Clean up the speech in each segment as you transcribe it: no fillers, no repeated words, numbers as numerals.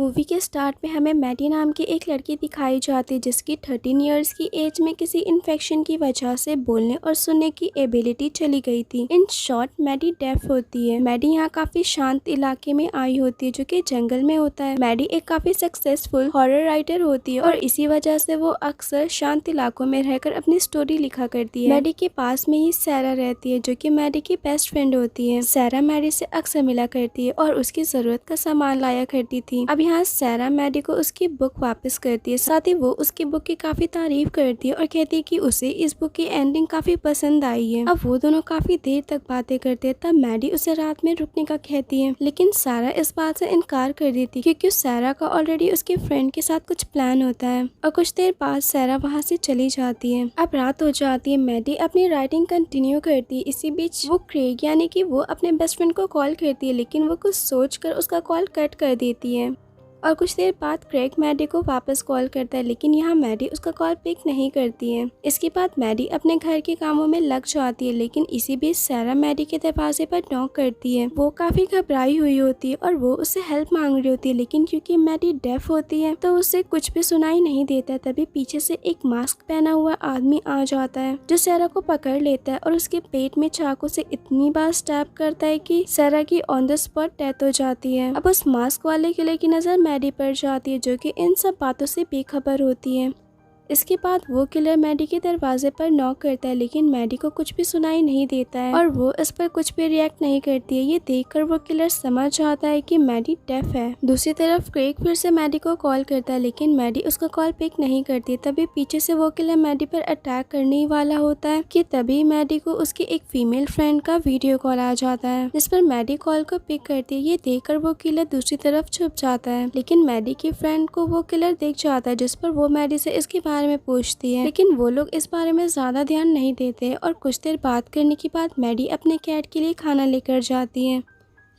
Movie के start में हमें मैडी नाम की एक लड़की दिखाई जाती है जिसकी 13 इयर्स की एज में किसी इन्फेक्शन की वजह से बोलने और सुनने की एबिलिटी चली गई थी। इन शॉर्ट मैडी डेफ होती है। मैडी यहाँ काफी शांत इलाके में आई होती है जो कि जंगल में होता है। मैडी एक काफी सक्सेसफुल हॉरर राइटर होती है और इसी वजह से वो अक्सर शांत इलाकों में रहकर अपनी स्टोरी लिखा करती है। मैडी के पास में ही सैरा रहती है जो कि मैडी की बेस्ट फ्रेंड होती है। सैरा मैडी से अक्सर मिला करती है और उसकी जरूरत का सामान लाया करती थी। अब यहाँ सैरा मैडी को उसकी बुक वापस करती है। साथ ही वो उसकी बुक की काफी तारीफ करती है और कहती है कि उसे इस बुक की एंडिंग काफी पसंद आई है। अब वो दोनों काफी देर तक बातें करते हैं। तब मैडी उसे रात में रुकने का कहती है, लेकिन सैरा इस बात से इनकार कर देती है क्योंकि सैरा का ऑलरेडी उसके फ्रेंड के साथ कुछ प्लान होता है। और कुछ देर बाद सैरा वहाँ से चली जाती है। अब रात हो जाती है। मैडी अपनी राइटिंग कंटिन्यू करती है। इसी बीच वो क्रेग यानी कि वो अपने बेस्ट फ्रेंड को कॉल करती है, लेकिन वो कुछ सोचकर उसका कॉल कट कर देती है। और कुछ देर बाद क्रेग मैडी को वापस कॉल करता है, लेकिन यहाँ मैडी उसका कॉल पिक नहीं करती है। इसके बाद मैडी अपने घर के कामों में लग जाती है, लेकिन इसी बीच सैरा मैडी के दरवाजे पर नॉक करती है। वो काफी घबराई हुई होती है और वो उससे हेल्प मांग रही होती है, लेकिन क्योंकि मैडी डेफ होती है तो उसे कुछ भी सुनाई नहीं देता। तभी पीछे से एक मास्क पहना हुआ आदमी आ जाता है जो सैरा को पकड़ लेता है और उसके पेट में चाकू से इतनी बार स्टैब करता है कि सैरा की ऑन द स्पॉट डेथ हो जाती है। अब उस मास्क वाले किलर की नजर मैडी पर जाती है जो कि इन सब बातों से बेखबर होती है। इसके बाद वो किलर मैडी के दरवाजे पर नॉक करता है, लेकिन मैडी को कुछ भी सुनाई नहीं देता है और वो इस पर कुछ भी रिएक्ट नहीं करती है। ये देखकर वो किलर समझ जाता है कि मैडी डेफ है। दूसरी तरफ क्रेग फिर से मैडी को कॉल करता है, लेकिन मैडी उसका कॉल पिक नहीं करती। तभी पीछे से वो किलर मैडी पर अटैक करने ही वाला होता है कि तभी मैडी को उसकी एक फीमेल फ्रेंड का वीडियो कॉल आ जाता है, जिस पर मैडी कॉल को पिक करती है। ये देखकर वो किलर दूसरी तरफ छुप जाता है, लेकिन मैडी की फ्रेंड को वो किलर देख जाता है, जिस पर वो मैडी से इसके बारे में पूछती है, लेकिन वो लोग इस बारे में ज्यादा ध्यान नहीं देते। और कुछ देर बात करने के बाद मैडी अपने कैट के लिए खाना लेकर जाती है,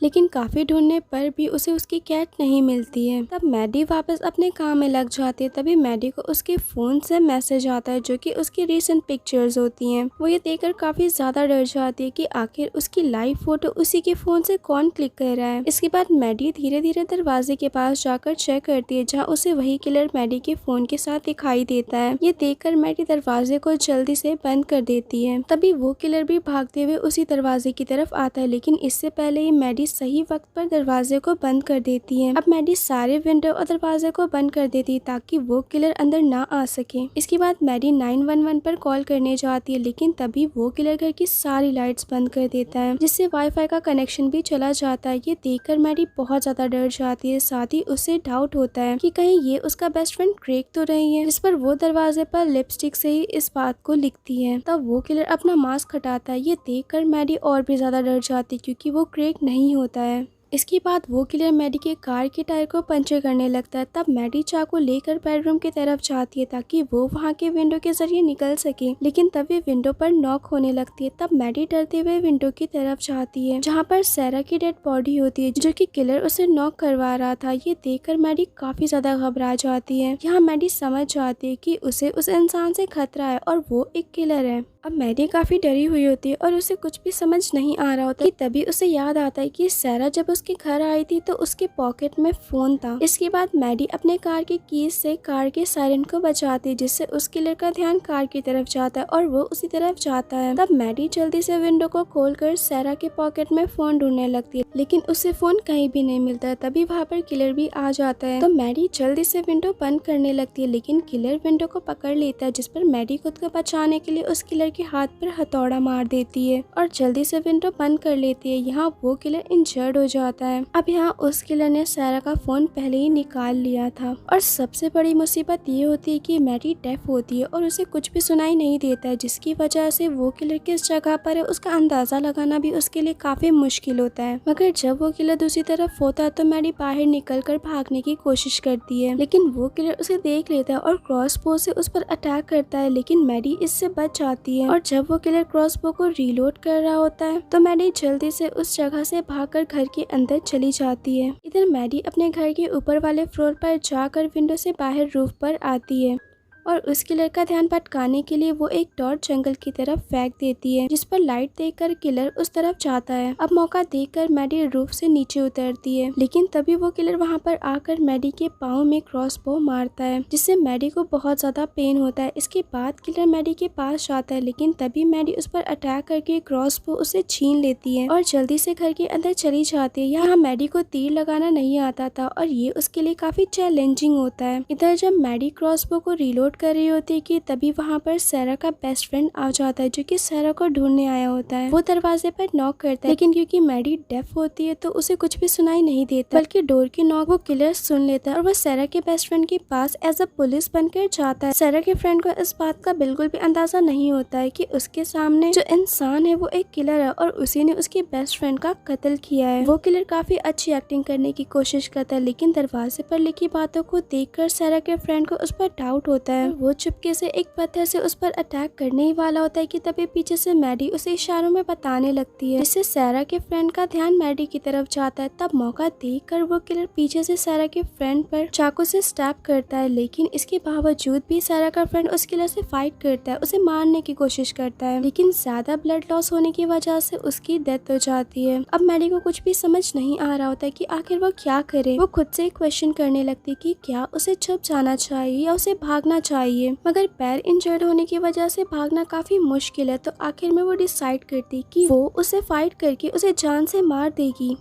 लेकिन काफी ढूंढने पर भी उसे उसकी कैट नहीं मिलती है। तब मैडी वापस अपने काम में लग जाती है। तभी मैडी को उसके फोन से मैसेज आता है जो कि उसकी रिसेंट पिक्चर्स होती हैं। वो ये देखकर काफी ज्यादा डर जाती है कि आखिर उसकी लाइव फोटो उसी के फोन से कौन क्लिक कर रहा है। इसके बाद मैडी धीरे धीरे दरवाजे के पास जाकर चेक करती है, जहाँ उसे वही किलर मैडी के फोन के साथ दिखाई देता है। ये देखकर मैडी दरवाजे को जल्दी से बंद कर देती है। तभी वो किलर भी भागते हुए उसी दरवाजे की तरफ आता है, लेकिन इससे पहले ही मैडी सही वक्त पर दरवाजे को बंद कर देती है। अब मैडी सारे विंडो और दरवाजे को बंद कर देती है ताकि वो किलर अंदर ना आ सके। इसके बाद मैडी 911 पर कॉल करने जाती है, लेकिन तभी वो किलर घर की सारी लाइट्स बंद कर देता है, जिससे वाईफाई का कनेक्शन भी चला जाता है। ये देखकर मैडी बहुत ज्यादा डर जाती है। साथ ही उसे डाउट होता है कि कहीं ये उसका बेस्ट फ्रेंड क्रेग तो नहीं है, जिस पर वो दरवाजे पर लिपस्टिक से ही इस बात को लिखती है। तब वो किलर अपना मास्क हटाता है। ये देखकर मैडी और भी ज्यादा डर जाती है क्योंकि वो क्रेग नहीं होता है। इसके बाद वो किलर मैडी के कार के टायर को पंचर करने लगता है। तब मैडी चाकू लेकर बेडरूम की तरफ जाती है ताकि वो वहाँ के विंडो के जरिए निकल सके, लेकिन तभी विंडो पर नॉक होने लगती है। तब मैडी डरते हुए विंडो की तरफ जाती है, जहाँ पर सैरा की डेड बॉडी होती है जो कि किलर उसे नॉक करवा रहा था। ये देखकर मैडी काफी ज्यादा घबरा जाती है। यहाँ मैडी समझ जाती है कि उसे उस इंसान से खतरा है और वो एक किलर है। अब मैडी काफी डरी हुई होती है और उसे कुछ भी समझ नहीं आ रहा होता कि तभी उसे याद आता है कि सैरा जब उसके घर आई थी तो उसके पॉकेट में फोन था। इसके बाद मैडी अपने कार की कीज से कार के सायरन को बचाती है, जिससे उस किलर का ध्यान कार की तरफ जाता है और वो उसी तरफ जाता है। तब मैडी जल्दी से विंडो को खोलकर सैरा के पॉकेट में फोन ढूंढने लगती है, लेकिन उसे फोन कहीं भी नहीं मिलता। तभी वहाँ पर किलर भी आ जाता है। तो मैडी जल्दी से विंडो बंद करने लगती है, लेकिन किलर विंडो को पकड़ लेता है, जिस पर मैडी खुद को बचाने के लिए उस किलर के हाथ पर हथौड़ा मार देती है और जल्दी से विंडो बंद कर लेती है। यहाँ वो किलर इंजर्ड हो जाता है। अब यहाँ उस किलर ने सैरा का फोन पहले ही निकाल लिया था। और सबसे बड़ी मुसीबत ये होती है कि मैडी डेफ होती है और उसे कुछ भी सुनाई नहीं देता है, जिसकी वजह से वो किलर किस जगह पर है उसका अंदाजा लगाना भी उसके लिए काफी मुश्किल होता है। मगर जब वो किलर दूसरी तरफ होता है तो मैडी बाहर निकल कर भागने की कोशिश करती है, लेकिन वो किलर उसे देख लेता है और क्रॉसबो से उस पर अटैक करता है, लेकिन मैडी इससे बच जाती है। और जब वो किलर क्रॉसबो को रीलोड कर रहा होता है तो मैडी जल्दी से उस जगह से भागकर घर के अंदर चली जाती है। इधर मैडी अपने घर के ऊपर वाले फ्लोर पर जाकर विंडो से बाहर रूफ पर आती है। और उस किलर का ध्यान भटकाने के लिए वो एक टॉर्च जंगल की तरफ फेंक देती है, जिस पर लाइट देखकर किलर उस तरफ जाता है। अब मौका देखकर मैडी रूफ से नीचे उतरती है, लेकिन तभी वो किलर वहाँ पर आकर मैडी के पाँव में क्रॉसबो मारता है, जिससे मैडी को बहुत ज्यादा पेन होता है। इसके बाद किलर मैडी के पास जाता है, लेकिन तभी मैडी उस पर अटैक करके क्रॉसबो उसे छीन लेती है और जल्दी से घर के अंदर चली जाती है। यहाँ मैडी को तीर लगाना नहीं आता था और ये उसके लिए काफी चैलेंजिंग होता है। इधर जब मैडी क्रॉसबो को रिलोड कर रही होती है कि तभी वहाँ पर सैरा का बेस्ट फ्रेंड आ जाता है, जो कि सैरा को ढूंढने आया होता है। वो दरवाजे पर नॉक करता है, लेकिन क्योंकि मैडी डेफ होती है तो उसे कुछ भी सुनाई नहीं देता, बल्कि डोर की नॉक वो किलर सुन लेता है और वो सैरा के बेस्ट फ्रेंड के पास एज अ पुलिस बनकर जाता है। सैरा के फ्रेंड को इस बात का बिल्कुल भी अंदाजा नहीं होता है कि उसके सामने जो इंसान है वो एक किलर है और उसी ने उसके बेस्ट फ्रेंड का कत्ल किया है। वो किलर काफी अच्छी एक्टिंग करने की कोशिश करता है, लेकिन दरवाजे पर लिखी बातों को देखकर सैरा के फ्रेंड को उस पर डाउट होता है। वो चुपके से एक पत्थर से उस पर अटैक करने ही वाला होता है कि तभी पीछे से मैडी उसे इशारों में बताने लगती है, जिससे सैरा के फ्रेंड का ध्यान मैडी की तरफ जाता है। तब मौका देखकर वो किलर पीछे से सैरा के फ्रेंड पर चाकू से स्टैब करता है, लेकिन इसके बावजूद भी सैरा का फ्रेंड उस किलर से फाइट करता है, उसे मारने की कोशिश करता है, लेकिन ज्यादा ब्लड लॉस होने की वजह से उसकी डेथ हो जाती है। अब मैडी को कुछ भी समझ नहीं आ रहा होता है कि आखिर वो क्या करे। वो खुद से क्वेश्चन करने लगती कि क्या उसे छुप जाना चाहिए या उसे भागना चाहिए, मगर पैर इंजर्ड होने की वजह से भागना काफी मुश्किल है। तो आखिर में वो डिसाइड करती कि वो उसे फाइट करके उसे जान से मार देगी।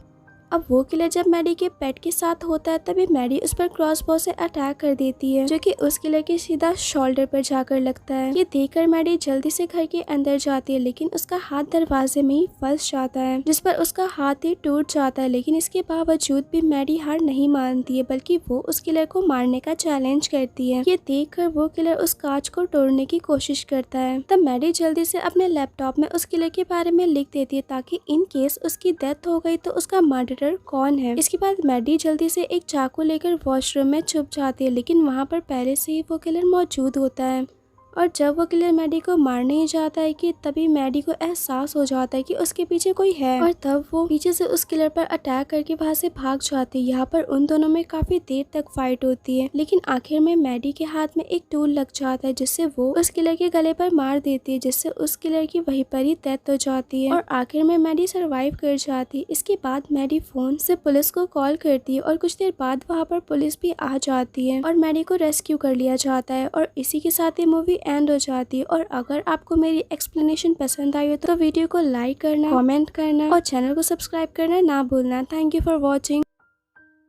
अब वो किलर जब मैडी के पेट के साथ होता है तभी मैडी उस पर क्रॉसबो से अटैक कर देती है, जो कि उस किलर के सीधा शोल्डर पर जाकर लगता है। ये देखकर मैडी जल्दी से घर के अंदर जाती है, लेकिन उसका हाथ दरवाजे में ही फंस जाता है, जिस पर उसका हाथ ही टूट जाता है। लेकिन इसके बावजूद भी मैडी हार नहीं मानती है, बल्कि वो उस किलर को मारने का चैलेंज करती है। ये देखकर वो किलर उस कांच को तोड़ने की कोशिश करता है। तब मैडी जल्दी से अपने लैपटॉप में उस किलर के बारे में लिख देती है, ताकि इन केस उसकी डेथ हो गई तो उसका मर्डर कौन है। इसके बाद मैडी जल्दी से एक चाकू लेकर वॉशरूम में छुप जाती है, लेकिन वहाँ पर पहले से ही वो किलर मौजूद होता है। और जब वो किलर मैडी को मारने ही जाता है कि तभी मैडी को एहसास हो जाता है कि उसके पीछे कोई है, और तब वो पीछे से उस किलर पर अटैक करके वहाँ से भाग जाती है। यहाँ पर उन दोनों में काफी देर तक फाइट होती है, लेकिन आखिर में मैडी के हाथ में एक टूल लग जाता है, जिससे वो उस किलर के गले पर मार देती है, जिससे उस किलर की वहीं पर ही डेथ हो जाती है और आखिर में मैडी सरवाइव कर जाती है। इसके बाद मैडी फोन से पुलिस को कॉल करती है और कुछ देर बाद वहाँ पर पुलिस भी आ जाती है और मैडी को रेस्क्यू कर लिया जाता है और इसी के साथ ही मूवी एंड हो जाती है। और अगर आपको मेरी एक्सप्लेनेशन पसंद आई हो तो वीडियो को लाइक करना, कमेंट करना और चैनल को सब्सक्राइब करना ना भूलना। Thank you for watching.